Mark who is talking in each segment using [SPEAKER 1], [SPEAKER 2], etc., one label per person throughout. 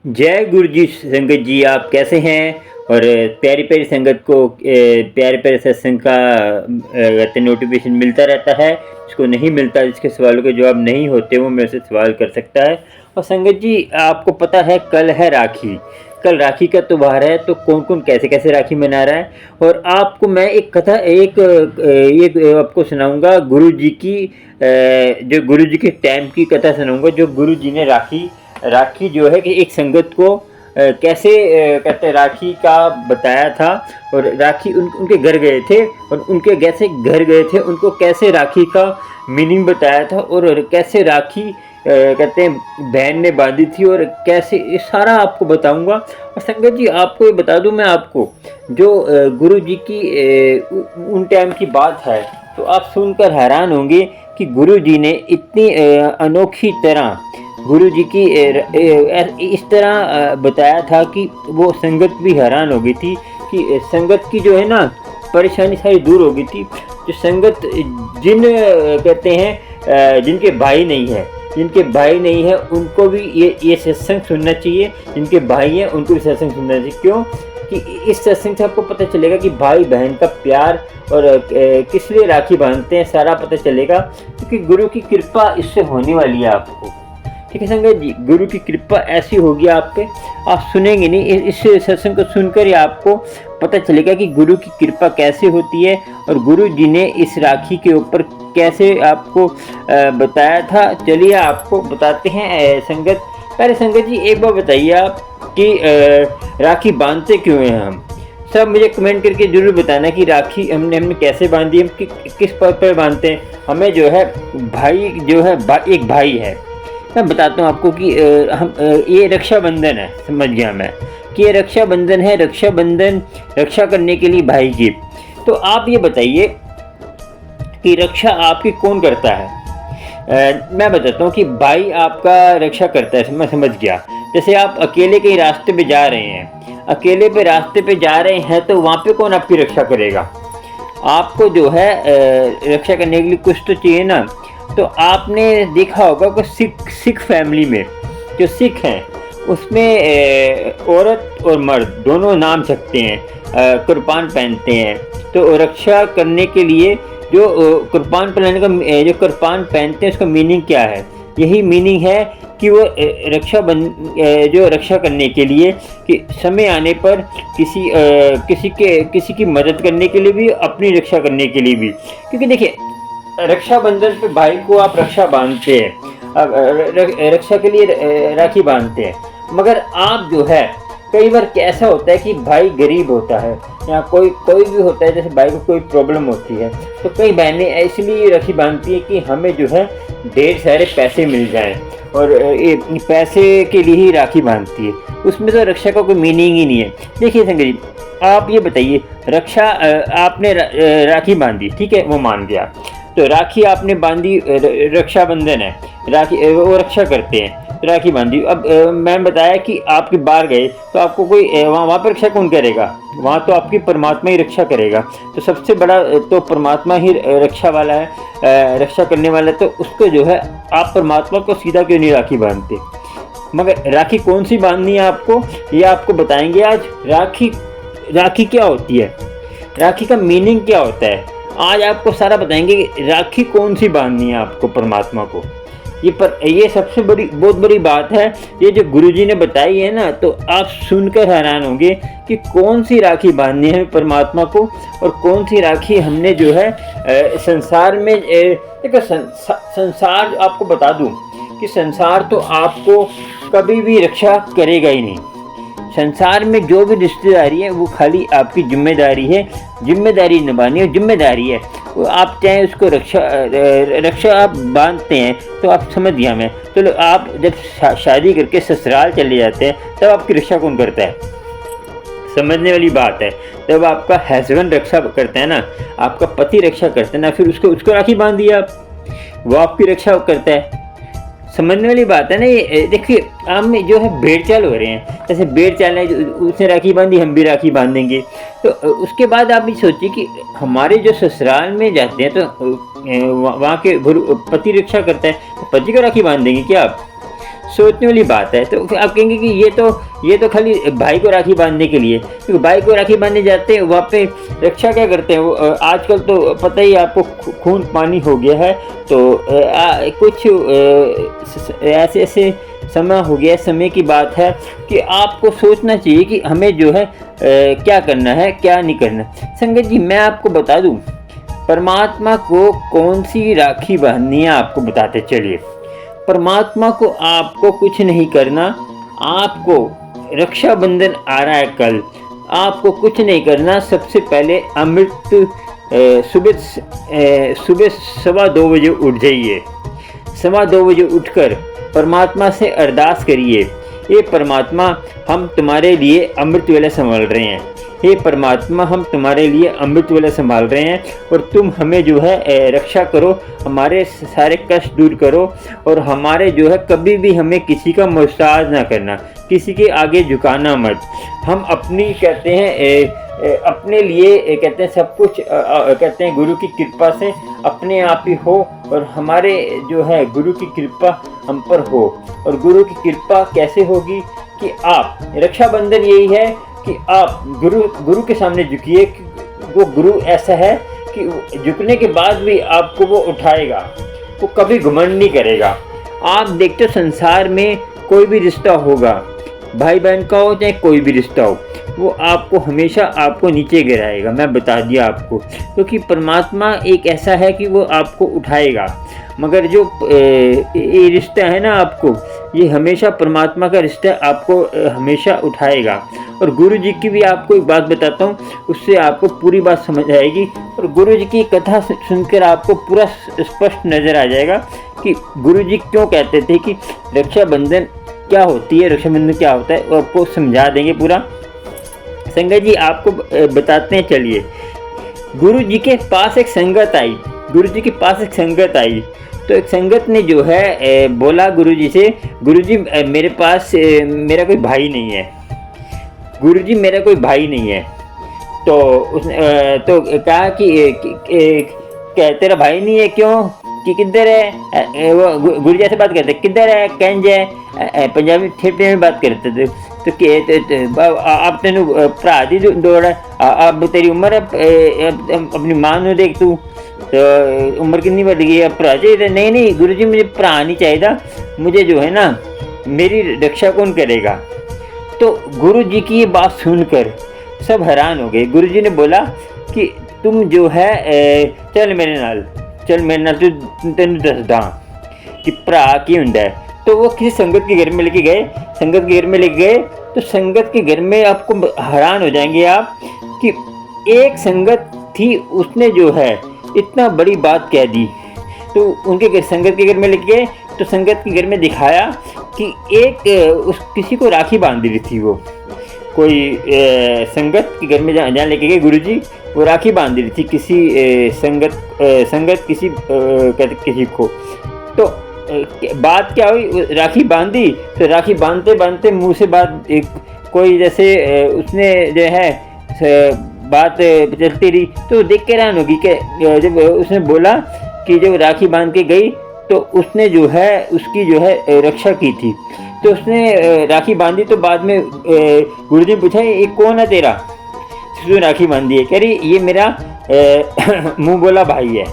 [SPEAKER 1] जय गुरु जी संगत जी, आप कैसे हैं। और प्यारी प्यारी संगत को प्यारे प्यारे सत्संग का कहते नोटिफिकेशन मिलता रहता है। जिसको नहीं मिलता, जिसके सवालों के जवाब नहीं होते, वो मेरे से सवाल कर सकता है। और संगत जी, आपको पता है कल है राखी। कल राखी का त्यौहार है, तो कौन कौन कैसे कैसे राखी मना रहा है। और आपको मैं एक कथा एक आपको सुनाऊंगा गुरु जी की, जो गुरु जी के टाइम की कथा सुनाऊंगा। जो गुरु जी ने राखी राखी जो है कि एक संगत को कैसे कहते राखी का बताया था। और राखी उनके घर गए थे, और उनके कैसे घर गए थे, उनको कैसे राखी का मीनिंग बताया था, और कैसे राखी कहते हैं बहन ने बांधी थी, और कैसे ये सारा आपको बताऊंगा। और संगत जी, आपको ये बता दूं मैं आपको, जो गुरु जी की उन टाइम की बात है, तो आप सुनकर हैरान होंगे कि गुरु जी ने इतनी अनोखी तरह गुरु जी की इस तरह बताया था कि वो संगत भी हैरान हो गई थी कि संगत की जो है ना परेशानी सारी दूर हो गई थी। जो संगत जिन कहते हैं जिनके भाई नहीं है उनको भी ये सत्संग सुनना चाहिए। जिनके भाई हैं उनको भी सत्संग सुनना चाहिए। क्यों कि इस सत्संग से आपको पता चलेगा कि भाई बहन का प्यार और किस लिए राखी बांधते हैं, सारा पता चलेगा। क्योंकि गुरु की कृपा इससे होने वाली है आपको। ठीक है संगत जी, गुरु की कृपा ऐसी होगी आप पे, आप सुनेंगे नहीं, इस सत्संग को सुनकर ही आपको पता चलेगा कि गुरु की कृपा कैसे होती है, और गुरु जी ने इस राखी के ऊपर कैसे आपको बताया था। चलिए आपको बताते हैं संगत। पहले संगत जी एक बार बताइए आप कि राखी बांधते क्यों हैं हम। सब मुझे कमेंट करके जरूर बताना कि राखी हमने कैसे बांधी, हम किस पद पर बांधते हैं। हमें जो है भाई जो है एक भाई है। मैं बताता हूँ आपको कि हम ये रक्षाबंधन है, समझ गया मैं कि ये रक्षाबंधन है। रक्षाबंधन रक्षा करने के लिए भाई की। तो आप ये बताइए कि रक्षा आपकी कौन करता है। मैं बताता हूँ कि भाई आपका रक्षा करता है, मैं समझ गया। जैसे आप अकेले कहीं रास्ते पे जा रहे हैं, अकेले पे रास्ते पे जा रहे हैं, तो वहाँ पे कौन आपकी रक्षा करेगा। आपको जो है रक्षा करने के लिए कुछ तो चाहिए ना। तो आपने देखा होगा कि सिख फैमिली में जो सिख हैं उसमें औरत और मर्द दोनों नाम सकते हैं, कुर्बान पहनते हैं। तो रक्षा करने के लिए जो कुर्बान पहनने का जो कुर्बान पहनते हैं उसका मीनिंग क्या है। यही मीनिंग है कि वो रक्षा करने के लिए कि समय आने पर किसी की मदद करने के लिए भी, अपनी रक्षा करने के लिए भी। क्योंकि देखिए रक्षाबंधन पे भाई को आप रक्षा बांधते हैं, रक्षा के लिए राखी बांधते हैं। मगर आप जो है कई बार कैसा होता है कि भाई गरीब होता है या कोई भी होता है, जैसे भाई को कोई प्रॉब्लम होती है, तो कई बहनें इसलिए राखी बांधती है कि हमें जो है ढेर सारे पैसे मिल जाएं, और ये पैसे के लिए ही राखी बांधती है। उसमें तो रक्षा का कोई मीनिंग ही नहीं है। देखिए संगत जी, आप ये बताइए, रक्षा आपने राखी बांधी, ठीक है, वो मान गया। तो राखी आपने बांधी, रक्षाबंधन है, राखी वो रक्षा करते हैं, राखी बांधी। अब मैंने बताया कि आपके बाहर गए तो आपको कोई वहाँ पर रक्षा कौन करेगा। वहाँ तो आपकी परमात्मा ही रक्षा करेगा। तो सबसे बड़ा तो परमात्मा ही रक्षा वाला है, रक्षा करने वाला है। तो उसको जो है आप परमात्मा को सीधा क्यों नहीं राखी बांधते। मगर राखी कौन सी बांधनी है आपको, ये आपको बताएंगे आज। राखी क्या होती है, राखी का मीनिंग क्या होता है, आज आपको सारा बताएंगे कि राखी कौन सी बांधनी है आपको परमात्मा को। ये सबसे बहुत बड़ी बात है। ये जो गुरुजी ने बताई है ना, तो आप सुनकर हैरान होंगे कि कौन सी राखी बांधनी है परमात्मा को, और कौन सी राखी हमने जो है संसार में। देखो संसार, आपको बता दूं कि संसार तो आपको कभी भी रक्षा करेगा ही नहीं। संसार में जो भी रिश्तेदारी है वो खाली आपकी जिम्मेदारी निभानी है, जिम्मेदारी है। वो आप चाहे उसको रक्षा आप बांधते हैं, तो आप समझ गया मैं। चलो आप जब शादी करके ससुराल चले जाते हैं, तब आपकी रक्षा कौन करता है, समझने वाली बात है। तब आपका हस्बैंड रक्षा करता है ना, आपका पति रक्षा करता है ना, फिर उसको राखी बांध दिया आप, वो आपकी रक्षा करता है। समझने वाली बात है ना। ये देखिए, हम जो है भेड़ चाल हो रहे हैं। जैसे भेड़ चाल है, उसने राखी बांधी, हम भी राखी बांधेंगे। तो उसके बाद आप ये सोचिए कि हमारे जो ससुराल में जाते हैं, तो वहाँ के पति रक्षा करता है, तो पति को राखी बांध देंगे क्या आप। सोचने वाली बात है। तो आप कहेंगे कि ये तो खाली भाई को राखी बांधने के लिए, क्योंकि भाई को राखी बांधने जाते हैं वहाँ पे रक्षा क्या करते हैं वो, आजकल तो पता ही आपको खून पानी हो गया है। तो कुछ ऐसे ऐसे समय हो गया, समय की बात है कि आपको सोचना चाहिए कि हमें जो है क्या करना है क्या नहीं करना। संगत जी मैं आपको बता दूं, परमात्मा को कौन सी राखी बांधनी है आपको बताते चलिए। परमात्मा को आपको कुछ नहीं करना, आपको रक्षाबंधन आ रहा है कल, आपको कुछ नहीं करना। सबसे पहले अमृत सुबह 2:15 बजे उठ जाइए, 2:15 बजे उठकर परमात्मा से अरदास करिए, ये परमात्मा हम तुम्हारे लिए अमृत वेला संभाल रहे हैं, हे परमात्मा हम तुम्हारे लिए अमृत वेला संभाल रहे हैं और तुम हमें जो है रक्षा करो, हमारे सारे कष्ट दूर करो और हमारे जो है कभी भी हमें किसी का मोहताज ना करना, किसी के आगे झुकाना मत। हम अपनी कहते हैं अपने लिए कहते हैं सब कुछ कहते हैं गुरु की कृपा से अपने आप ही हो और हमारे जो है गुरु की कृपा हम पर हो। और गुरु की कृपा कैसे होगी कि आप रक्षाबंधन यही है कि आप गुरु के सामने झुकिए। वो गुरु ऐसा है कि झुकने के बाद भी आपको वो उठाएगा, वो कभी घमंड नहीं करेगा। आप देखते हो संसार में कोई भी रिश्ता होगा, भाई बहन का हो चाहे कोई भी रिश्ता हो, वो आपको हमेशा आपको नीचे गिराएगा। मैं बता दिया आपको, क्योंकि परमात्मा एक ऐसा है कि वो आपको उठाएगा। मगर जो ये रिश्ता है ना आपको, ये हमेशा परमात्मा का रिश्ता आपको हमेशा उठाएगा। और गुरु जी की भी आपको एक बात बताता हूँ, उससे आपको पूरी बात समझ आएगी और गुरु जी की कथा सुनकर आपको पूरा स्पष्ट नज़र आ जाएगा कि गुरु जी क्यों कहते थे कि रक्षाबंधन क्या होती है, रक्षाबंधन क्या होता है, वो आपको समझा देंगे पूरा। संगत जी आपको बताते हैं चलिए। गुरु जी के पास एक संगत आई, गुरु जी के पास एक संगत आई, तो एक संगत ने जो है बोला गुरु जी से, गुरु जी मेरे पास मेरा कोई भाई नहीं है, गुरु जी मेरा कोई भाई नहीं है। तो उसने तो कहा कि तेरा भाई नहीं है क्यों, कि किधर है, वो गुरु जी ऐसे बात करते किधर है, कंज है, पंजाबी ठेठे में बात करते थे। तो अब तेन भरा दी दौड़, अब तेरी उम्र है, अपनी मां नूं देख तू, तो उम्र कितनी बढ़ गई है, भरा चाहिए। नहीं नहीं गुरु जी मुझे भरा नहीं चाहिए, मुझे जो है ना मेरी रक्षा कौन करेगा। तो गुरु जी की ये बात सुनकर सब हैरान हो गए। गुरु जी ने बोला कि तुम जो है चल मेरे नाल तू तेन दसदा कि भरा की हुंदा है। तो वो किसी संगत के घर में लेके गए, संगत के घर में लेके गए, तो संगत के घर में आपको हैरान हो जाएंगे आप कि एक संगत थी, उसने जो है इतना बड़ी बात कह दी। तो उनके घर संगत के घर में लेके गए, तो संगत के घर में दिखाया कि एक किसी को राखी बांध दी थी, वो कोई संगत के घर में जहाँ लेके गए गुरु जी, वो राखी बांध दी थी किसी संगत किसी को। तो बात क्या हुई, राखी बांधी, तो राखी बांधते बांधते मुंह से बात कोई जैसे उसने जो है बात चलती रही, तो देख के हैरान होगी कि जब उसने बोला कि जब राखी बांध के गई तो उसने जो है उसकी जो है रक्षा की थी। तो उसने राखी बांधी, तो बाद में गुरु जी ने पूछा ये कौन है तेरा, उसने राखी बांधी है, कह रही ये मेरा मुँह बोला भाई है,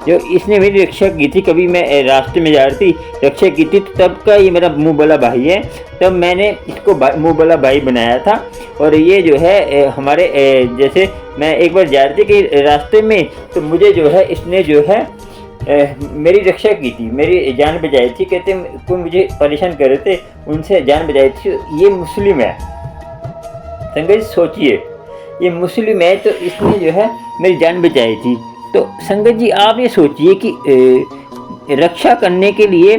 [SPEAKER 1] जो इसने मेरी रक्षा की थी। कभी मैं रास्ते में जा रही थी, रक्षा की थी, तो तब का ये मेरा मुँह बोला भाई है, तब मैंने इसको मुँह बोला भाई बनाया था। और ये जो है हमारे जैसे मैं एक बार जा रही थी कि रास्ते में, तो मुझे जो है इसने जो है मेरी रक्षा की थी, मेरी जान बचाई थी। कहते कोई मुझे परेशान कर रहे थे, उनसे जान बचाई थी। ये मुस्लिम है, संगत सोचिए, ये मुस्लिम है, तो इसने जो है मेरी जान बचाई थी। तो संगत जी आप ये सोचिए कि रक्षा करने के लिए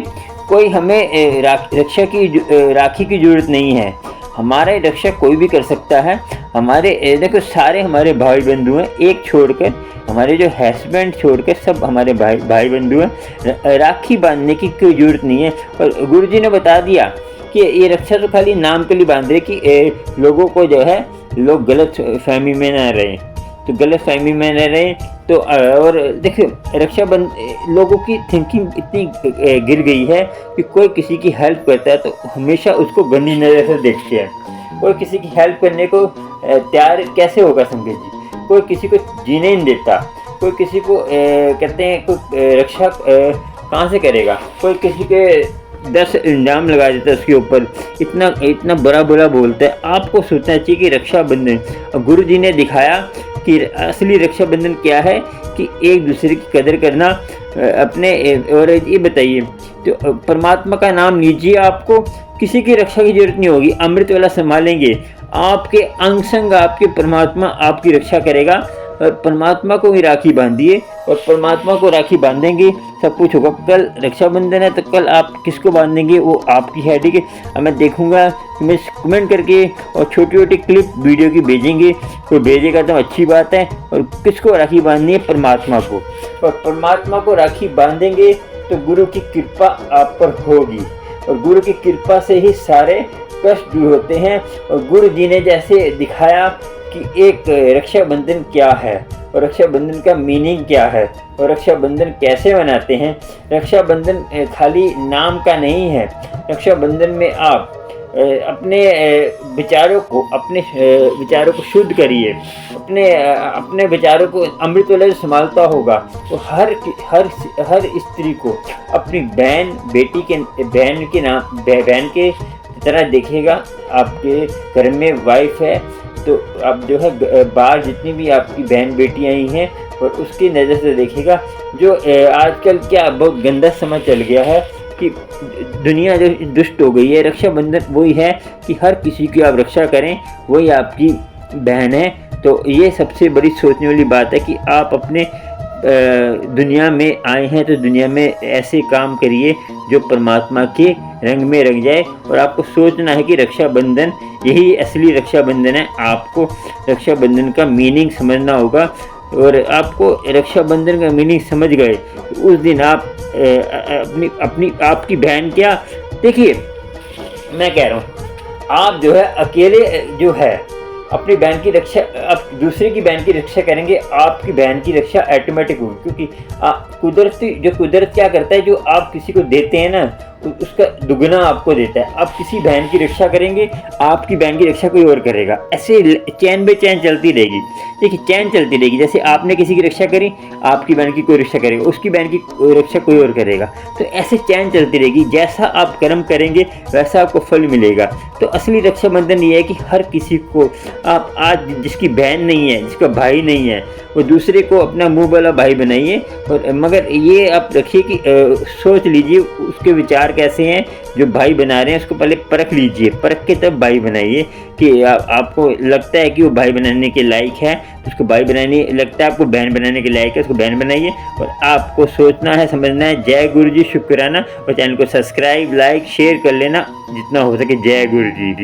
[SPEAKER 1] कोई हमें रक्षा की राखी की ज़रूरत नहीं है, हमारे रक्षा कोई भी कर सकता है। हमारे देखो सारे हमारे भाई बंधु हैं, एक छोड़कर हमारे जो हस्बैंड छोड़कर सब हमारे भाई बंधु हैं। राखी बांधने की कोई ज़रूरत नहीं है। और गुरुजी ने बता दिया कि ये रक्षा तो खाली नाम के लिए बांध रहे कि लोगों को जो है लोग गलत फहमी में ना रहें। तो गलतफहमी में न रहें। तो और देखिए लोगों की थिंकिंग इतनी गिर गई है कि कोई किसी की हेल्प करता है तो हमेशा उसको गंदी नज़र से देखते हैं। कोई किसी की हेल्प करने को तैयार कैसे होगा संगत जी? कोई किसी को जीने नहीं देता, कोई किसी को कहते हैं कोई रक्षा कहाँ से करेगा? कोई किसी के 10 इल्ज़ाम लगा देता है उसके ऊपर, इतना बुरा बोलता है। आपको सोचना चाहिए कि रक्षाबंधन गुरु जी ने दिखाया कि असली रक्षाबंधन क्या है, कि एक दूसरे की कदर करना अपने। और ये बताइए, तो परमात्मा का नाम लीजिए, आपको किसी की रक्षा की जरूरत नहीं होगी। अमृत वाला संभालेंगे, आपके अंग संग आपके परमात्मा आपकी रक्षा करेगा। और परमात्मा को ही राखी बांधिए, और परमात्मा को राखी बांधेंगे सब कुछ होगा। कल रक्षाबंधन है तो कल आप किसको बांधेंगे वो आपकी है, ठीक है। अब मैं देखूंगा, मैं कमेंट करके और छोटी छोटी क्लिप वीडियो की भेजेंगे, कोई भेजेगा तो अच्छी बात है। और किसको राखी बांधनी है? परमात्मा को। और परमात्मा को राखी बांधेंगे तो गुरु की कृपा आप पर होगी, और गुरु की कृपा से ही सारे कष्ट दूर होते हैं। और गुरु जी ने जैसे दिखाया कि एक रक्षाबंधन क्या है, और रक्षाबंधन का मीनिंग क्या है, और रक्षाबंधन कैसे मनाते हैं। रक्षाबंधन खाली नाम का नहीं है। रक्षाबंधन में आप अपने विचारों को शुद्ध करिए, अपने विचारों को अमृत वाला संभालता होगा तो हर स्त्री को अपनी बहन के तरह देखेगा। आपके घर में वाइफ है तो अब जो है बाहर जितनी भी आपकी बहन बेटियां ही हैं, और उसकी नज़र से देखेगा। जो आजकल क्या बहुत गंदा समय चल गया है कि दुनिया जो दुष्ट हो गई है। रक्षाबंधन वही है कि हर किसी की आप रक्षा करें, वही आपकी बहन है। तो ये सबसे बड़ी सोचने वाली बात है कि आप अपने दुनिया में आए हैं तो दुनिया में ऐसे काम करिए जो परमात्मा के रंग में रंग जाए। और आपको सोचना है कि रक्षाबंधन यही असली रक्षाबंधन है। आपको रक्षाबंधन का मीनिंग समझना होगा, और आपको रक्षाबंधन का मीनिंग समझ गए तो उस दिन आप आपकी बहन क्या, देखिए मैं कह रहा हूँ, आप जो है अकेले जो है अपनी बहन की रक्षा, आप दूसरे की बहन की रक्षा करेंगे, आपकी बहन की रक्षा ऑटोमेटिक होगी। क्योंकि कुदरत क्या करता है, जो आप किसी को देते हैं ना उसका दुगना आपको देता है। आप किसी बहन की रक्षा करेंगे, आपकी बहन की रक्षा कोई और करेगा। ऐसे चैन बे चैन चलती रहेगी। देखिए चैन चलती रहेगी, जैसे आपने किसी की रक्षा करी, आपकी बहन की कोई रक्षा करेगा, उसकी बहन की रक्षा कोई और करेगा। तो ऐसे चैन चलती रहेगी। जैसा आप कर्म करेंगे वैसा आपको फल मिलेगा। तो असली रक्षाबंधन ये है कि हर किसी को आप आज जिसकी बहन नहीं है, जिसका भाई नहीं है, वो दूसरे को अपना मुंह वाला भाई बनाइए। और मगर ये आप रखिए कि सोच लीजिए उसके विचार कैसे हैं। जो भाई बना रहे हैं उसको पहले परख लीजिए, परख के तब भाई बनाइए। कि आपको लगता है कि वो भाई बनाने के लायक है तो उसको भाई बनाने, लगता है आपको बहन बनाने के लायक है उसको बहन बनाइए। और आपको सोचना है, समझना है। जय गुरु जी, शुक्राना। और चैनल को सब्सक्राइब, लाइक, शेयर कर लेना जितना हो सके। जय गुरु जी।